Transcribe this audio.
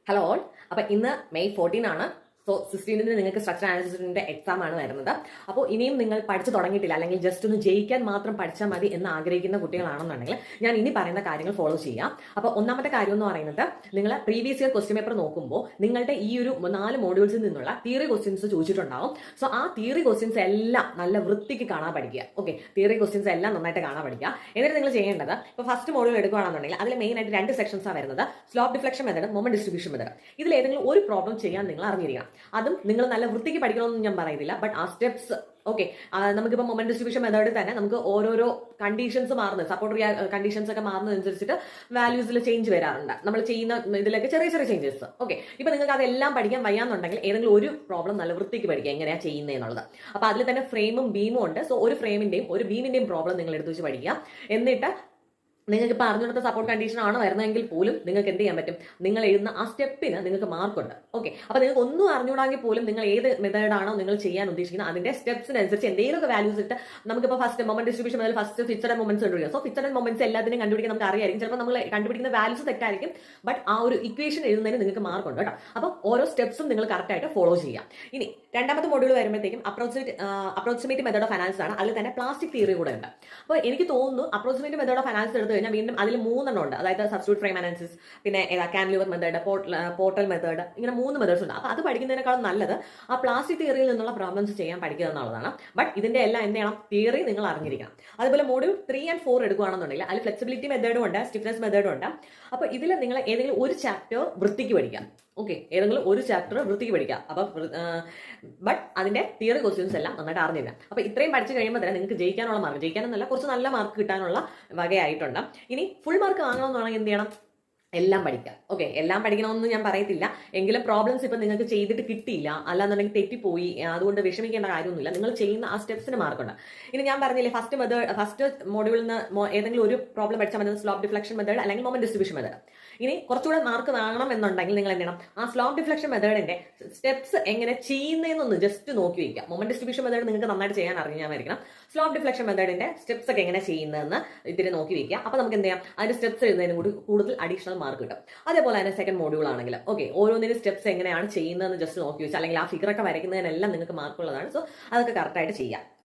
Hello all. അപ്പൊ ഇന്ന് May 14 ആണ്. സോ 16 നിങ്ങൾക്ക് സ്ട്രക്ചർ അനാലിസിസിന്റെ എക്സാം ആണ് വരുന്നത്. അപ്പോൾ ഇനിയും നിങ്ങൾ പഠിച്ചു തുടങ്ങിയിട്ടില്ല, അല്ലെങ്കിൽ ജസ്റ്റ് ഒന്ന് ജയിക്കാൻ മാത്രം പഠിച്ചാൽ മതി എന്ന് ആഗ്രഹിക്കുന്ന കുട്ടികളാണെന്നുണ്ടെങ്കിൽ ഞാൻ ഇനി പറയുന്ന കാര്യങ്ങൾ ഫോളോ ചെയ്യാം. അപ്പോൾ ഒന്നാമത്തെ കാര്യം എന്ന് പറയുന്നത്, നിങ്ങൾ പ്രീവിയസ് ഇയർ ക്വസ്റ്റ്യൻ പേപ്പർ നോക്കുമ്പോൾ നിങ്ങളുടെ ഈ ഒരു 4 മോഡ്യൂൾസിൽ നിന്നുള്ള തിയറി ക്വസ്റ്റ്യൻസ് ചോദിച്ചിട്ടുണ്ടാവും. സോ ആ തിയറി ക്വസ്റ്റ്യൻസ് എല്ലാം നല്ല വൃത്തിക്ക് കാണാൻ പഠിക്കുക. ഓക്കെ, തിയറി ക്വസ്റ്റ്യൻസ് എല്ലാം നന്നായിട്ട് കാണാൻ പഠിക്കുക. എന്നിട്ട് നിങ്ങൾ ചെയ്യേണ്ടത്, ഇപ്പോൾ ഫസ്റ്റ് മോഡ്യൂൾ എടുക്കുകയാണെന്നുണ്ടെങ്കിൽ അതിൽ മെയിൻ ആയിട്ട് 2 സെക്ഷൻസ് ആണ് വരുന്നത്: slope deflection method, moment distribution method. ഇതിൽ ഏതെങ്കിലും ഒരു പ്രോബ്ലം ചെയ്യാൻ നിങ്ങൾ അറിഞ്ഞിരിക്കണം. അതും നിങ്ങൾ നല്ല വൃത്തിക്ക് പഠിക്കണമെന്ന് ഞാൻ പറയുന്നില്ല, ബട്ട് ആ സ്റ്റെപ്സ് ഓക്കെ. നമുക്കിപ്പോൾ മൊമെന്റ് ഡിസ്ട്രിബ്യൂഷൻ മെത്തേഡിൽ തന്നെ നമുക്ക് ഓരോരോ കണ്ടീഷൻസ് മാറുന്നത്, സപ്പോർട്ട് കണ്ടീഷൻസ് ഒക്കെ മാറുന്നതനുസരിച്ചിട്ട് വാല്യൂസിൽ ചേഞ്ച് വരാറുണ്ട്. നമ്മൾ ചെയ്യുന്ന ഇതിലൊക്കെ ചെറിയ ചെറിയ ചേഞ്ചസ്. ഓക്കെ, ഇപ്പൊ നിങ്ങൾക്ക് അതെല്ലാം പഠിക്കാൻ വയ്യാന്നുണ്ടെങ്കിൽ ഏതെങ്കിലും ഒരു പ്രോബ്ലം നല്ല വൃത്തിക്ക് പഠിക്കുക എങ്ങനെയാ ചെയ്യുന്നതെന്നുള്ളത്. അപ്പൊ അതിൽ തന്നെ ഫ്രെയിമും ബീമും ഉണ്ട്. സോ ഒരു ഫ്രെയിമിന്റെയും ഒരു ബീമിന്റെയും പ്രോബ്ലം നിങ്ങൾ എടുത്ത് വെച്ച് പഠിക്കുക. എന്നിട്ട് നിങ്ങൾക്ക് ഇപ്പോൾ അറിഞ്ഞുകൊടുത്ത സപ്പോർട്ട് കണ്ടീഷൻ ആണ് വരുന്നതെങ്കിൽ പോലും നിങ്ങൾക്ക് എന്ത് ചെയ്യാൻ പറ്റും, നിങ്ങൾ എഴുതുന്ന ആ സ്റ്റെപ്പിന് നിങ്ങൾക്ക് മാർക്കുണ്ട്. ഓക്കെ, അപ്പൊ നിങ്ങൾക്ക് ഒന്നും അറിഞ്ഞുകൂടാങ്കിൽ പോലും നിങ്ങൾ ഏത് മെത്തേഡാണോ നിങ്ങൾ ചെയ്യാൻ ഉദ്ദേശിക്കുന്നത് അതിന്റെ സ്റ്റെപ്സിനനുസരിച്ച് എന്തെങ്കിലുമൊക്കെ വാല്യൂസ് ഇട്ട്, നമുക്കിപ്പോൾ ഫസ്റ്റ് മൊമെന്റ് ഡിസ്ട്രിബ്യൂഷൻ മുതൽ ഫസ്റ്റ് ഫിക്സഡ് മൊമെന്റ്സ് കണ്ടുപിടിക്കുക. സോ ഫിക്സഡ് മൊമെന്റ്സ് എല്ലാത്തിനും കണ്ടുപിടിക്കാൻ നമുക്ക് അറിയായിരിക്കും. ചിലപ്പോൾ നമ്മൾ കണ്ടുപിടിക്കുന്ന വാല്യൂസ് തെറ്റായിരിക്കും, ബട്ട് ആ ഒരു ഇക്വേഷൻ എഴുതുന്നതിന് നിങ്ങൾക്ക് മാർക്കുണ്ട് കേട്ടോ. അപ്പോൾ ഓരോ സ്റ്റെപ്സും നിങ്ങൾ കറക്റ്റ് ആയിട്ട് ഫോളോ ചെയ്യാം. ഇനി രണ്ടാമത്തെ മോഡ്യൂൾ വരുമ്പോഴത്തേക്കും അപ്രോക്സിമേറ്റ് മെത്തേഡ് ഓഫ് അനാലിസിസ് ആണ്. അതിൽ തന്നെ പ്ലാസ്റ്റിക് തിയറി കൂടെ ഉണ്ട്. അപ്പോൾ എനിക്ക് തോന്നുന്നു അപ്രോക്സിമേറ്റ് മെത്തേഡ് ഓഫ് അനാലിസിസ് എടുത്തു കഴിഞ്ഞാൽ വീണ്ടും അതിൽ 3 ഉണ്ട്. അതായത് സബ്സ്റ്റിറ്റ്യൂട്ട് ഫ്രെയിം അനാലിസിസ്, പിന്നെ കാൻലിവർ മെത്തേഡ്, പോർട്ടൽ മെത്തേഡ്, ഇങ്ങനെ 3 മെത്തേഡ്സ് ഉണ്ട്. അപ്പൊ അത് പഠിക്കുന്നതിനേക്കാളും നല്ലത് ആ പ്ലാസ്റ്റിക് തിയറിയിൽ നിന്നുള്ള പ്രോബ്ലംസ് ചെയ്യാൻ പഠിക്കുക എന്നുള്ളതാണ്. ബട്ട് ഇതിന്റെ എല്ലാം എന്ത് ചെയ്യണം, തിയറി നിങ്ങൾ അറിഞ്ഞിരിക്കണം. അതുപോലെ മോഡ്യൂൾ 3 and 4 എടുക്കുകയാണെന്നുണ്ടെങ്കിൽ അതിൽ ഫ്ലെക്സിബിലിറ്റി മെത്തേഡും ഉണ്ട്, സ്റ്റിഫ്നെസ് മെത്തേഡും ഉണ്ട്. അപ്പൊ ഇതിൽ നിങ്ങൾ ഏതെങ്കിലും ഒരു ചാപ്റ്റർ വൃത്തിക്ക് പഠിക്കാം. ഓക്കെ, ഏതെങ്കിലും ഒരു ചാപ്റ്റർ വൃത്തിക്ക് പഠിക്കാം. അപ്പൊ ബട്ട് അതിന്റെ തിയറി ക്വസ്റ്റ്യൻസ് എല്ലാം നന്നായിട്ട് അറിഞ്ഞിരിക്കാം. അപ്പൊ ഇത്രയും പഠിച്ചു കഴിയുമ്പോൾ തന്നെ നിങ്ങൾക്ക് ജയിക്കാനുള്ള മാർക്ക്, ജയിക്കാനെന്നല്ല കുറച്ച് നല്ല മാർക്ക് കിട്ടാനുള്ള വകയായിട്ടുണ്ട്. ഇനി ഫുൾ മാർക്ക് വാങ്ങണമെന്നാണെങ്കിൽ എന്ത് ചെയ്യണം, എല്ലാം പഠിക്കാം. ഓക്കെ, എല്ലാം പഠിക്കണമെന്ന് ഞാൻ പറയത്തില്ല, എങ്കിലും പ്രോബ്ലംസ് ഇപ്പൊ നിങ്ങൾക്ക് ചെയ്തിട്ട് കിട്ടിയില്ല, അല്ലാന്നുണ്ടെങ്കിൽ തെറ്റിപ്പോയി, അതുകൊണ്ട് വിഷമിക്കേണ്ട കാര്യമൊന്നുമില്ല. നിങ്ങൾ ചെയ്യുന്ന ആ സ്റ്റെപ്സിന് മാർക്കുണ്ട്. ഇനി ഞാൻ പറഞ്ഞില്ലേ, ഫസ്റ്റ് മോഡ്യൂളിൽ നിന്ന് ഏതെങ്കിലും ഒരു പ്രോബ്ലം പഠിച്ചാൽ മതി, സ്ലോപ്പ് ഡിഫ്ലക്ഷൻ മെത്തേഡ് അല്ലെങ്കിൽ മൊമെന്റ് ഡിസ്ട്രിബ്യൂഷൻ മെത്തേഡ്. ഇനി കുറച്ചുകൂടെ മാർക്ക് വാങ്ങണം എന്നുണ്ടെങ്കിൽ നിങ്ങൾ എന്ത് ചെയ്യണം, ആ സ്ലോപ്പ് ഡിഫ്ലക്ഷൻ മെത്തേഡിന്റെ സ്റ്റെപ്സ് എങ്ങനെ ചെയ്യുന്നതെന്നൊന്ന് ജസ്റ്റ് നോക്കി വയ്ക്കുക. മൊമെന്റ് ഡിസ്ട്രിബ്യൂഷൻ മെത്തേഡ് നിങ്ങൾക്ക് നന്നായിട്ട് ചെയ്യാൻ അറിയാമായിരിക്കണം. സ്ലോപ്പ് ഡിഫ്ലക്ഷൻ മെത്തേഡിന്റെ സ്റ്റെപ്സ് ഒക്കെ എങ്ങനെ ചെയ്യുന്നതെന്ന് ഇതിന് നോക്കി വയ്ക്കുക. അപ്പൊ നമുക്ക് എന്ത് ചെയ്യാം, അതിന്റെ സ്റ്റെപ്സ് എഴുതുന്നതിന് കൂടി കൂടുതൽ അഡീഷണൽ മാർക്ക് കിട്ടും. അതേപോലെ തന്നെ സെക്കൻഡ് മോഡ്യൂൾ ആണെങ്കിൽ ഓക്കെ, ഓരോന്നിനും സ്റ്റെപ്സ് എങ്ങനെയാണ് ചെയ്യുന്നതെന്ന് ജസ്റ്റ് നോക്കി വെച്ചാൽ, അല്ലെങ്കിൽ ആ ഫിഗർ ഒക്കെ വരയ്ക്കുന്നതിനെല്ലാം നിങ്ങൾക്ക് മാർക്കുള്ളതാണ്. സോ അതൊക്കെ കറക്റ്റ് ആയിട്ട് ചെയ്യാം.